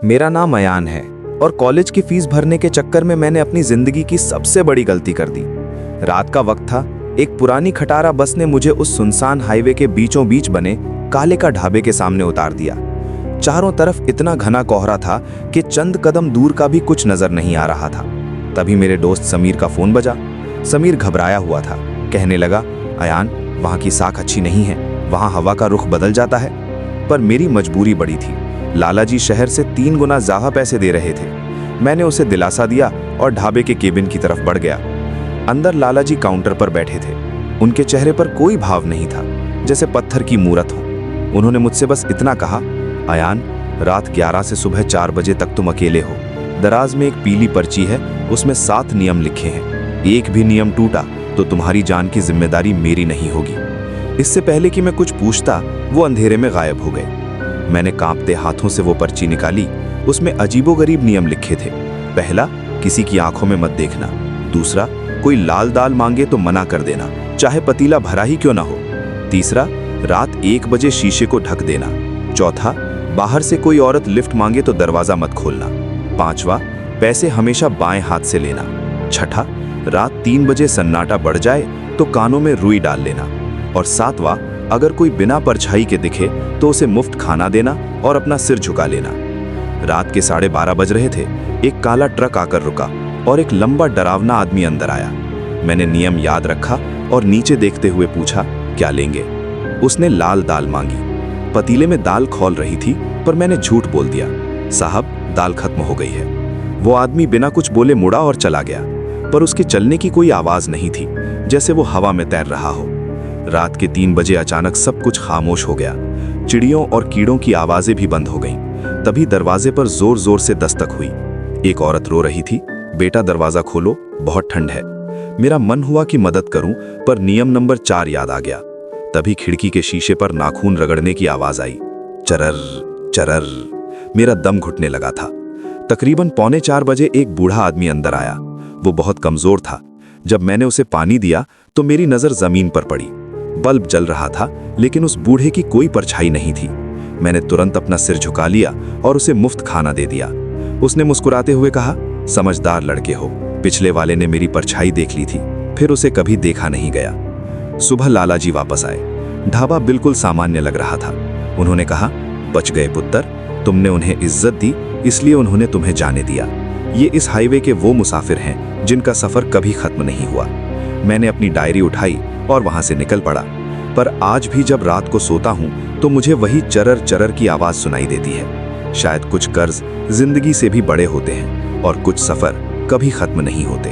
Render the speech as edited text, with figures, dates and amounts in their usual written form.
मेरा नाम अयान है और कॉलेज की फीस भरने के चक्कर में मैंने अपनी जिंदगी की सबसे बड़ी गलती कर दी। रात का वक्त था। एक पुरानी खटारा बस ने मुझे उस सुनसान हाईवे के बीचों बीच बने काले का ढाबे के सामने उतार दिया। चारों तरफ इतना घना कोहरा था कि चंद कदम दूर का भी कुछ नजर नहीं आ रहा था। तभी मेरे दोस्त समीर का फोन बजा। समीर घबराया हुआ था। कहने लगा, अयान, वहां की साख अच्छी नहीं है, वहां हवा का रुख बदल जाता है। पर मेरी मजबूरी बड़ी थी। लालाजी शहर से 3 गुना ज्यादा पैसे दे रहे थे। मैंने उसे दिलासा दिया और ढाबे के केबिन की तरफ बढ़ गया। अंदर लालाजी काउंटर पर बैठे थे। उनके चेहरे पर कोई भाव नहीं था, जैसे पत्थर की मूरत हो। उन्होंने मुझसे बस इतना कहा, अयान, रात 11 से सुबह 4 बजे तक तुम अकेले हो। दराज में एक पीली पर्ची है, उसमें 7 नियम लिखे हैं। एक भी नियम टूटा तो तुम्हारी जान की जिम्मेदारी मेरी नहीं होगी। इससे पहले कि मैं कुछ पूछता, वो अंधेरे में गायब हो गए। मैंने कांपते हाथों से वो पर्ची निकाली। उसमें अजीबोगरीब नियम लिखे थे। पहला, किसी की आंखों में मत देखना। दूसरा, कोई लाल दाल मांगे तो मना कर देना, चाहे पतीला भरा ही क्यों ना हो। तीसरा, रात 1 बजे शीशे को ढक देना। चौथा, बाहर से कोई औरत लिफ्ट मांगे तो दरवाजा मत खोलना। पांचवा, पैसे हमेशा बाएं हाथ से लेना। छठा, रात 3 बजे सन्नाटा बढ़ जाए तो कानों में रुई डाल लेना। और सातवां, अगर कोई बिना परछाई के दिखे तो उसे मुफ्त खाना देना और अपना सिर झुका लेना। रात के 12:30 बज रहे थे। एक काला ट्रक आकर रुका और एक लंबा डरावना आदमी अंदर आया। मैंने नियम याद रखा और नीचे देखते हुए पूछा, क्या लेंगे? उसने लाल दाल मांगी। पतीले में दाल खौल रही थी, पर मैंने झूठ बोल दिया, साहब, दाल खत्म हो गई है। वो आदमी बिना कुछ बोले मुड़ा और चला गया, पर उसके चलने की कोई आवाज नहीं थी, जैसे वो हवा में तैर रहा हो। रात के 3 बजे अचानक सब कुछ खामोश हो गया। चिड़ियों और कीड़ों की आवाजें भी बंद हो गईं। तभी दरवाजे पर जोर जोर से दस्तक हुई। एक औरत रो रही थी, बेटा दरवाजा खोलो, बहुत ठंड है। मेरा मन हुआ कि मदद करूं, पर नियम नंबर 4 याद आ गया। तभी खिड़की के शीशे पर नाखून रगड़ने की आवाज आई। चरर चरर। मेरा दम घुटने लगा था। तकरीबन 3:45 बजे एक बूढ़ा आदमी अंदर आया। वो बहुत कमजोर था। जब मैंने उसे पानी दिया तो मेरी नजर जमीन पर पड़ी। बल्ब जल रहा था, लेकिन उस बूढ़े की कोई परछाई नहीं थी। मैंने तुरंत अपना सिर झुका लिया और उसे मुफ्त खाना दे दिया। उसने मुस्कुराते हुए कहा, समझदार लड़के हो। पिछले वाले ने मेरी परछाई देख ली थी, फिर उसे कभी देखा नहीं गया। सुबह लालाजी वापस आए। ढाबा बिल्कुल सामान्य लग रहा था। उन्होंने कहा, बच गए पुत्र, तुमने उन्हें इज्जत दी, इसलिए उन्होंने तुम्हें जाने दिया। ये इस हाईवे के वो मुसाफिर हैं जिनका सफर कभी खत्म नहीं हुआ। मैंने अपनी डायरी उठाई और वहां से निकल पड़ा। पर आज भी जब रात को सोता हूं तो मुझे वही चरर चरर की आवाज सुनाई देती है। शायद कुछ कर्ज जिंदगी से भी बड़े होते हैं और कुछ सफर कभी खत्म नहीं होते।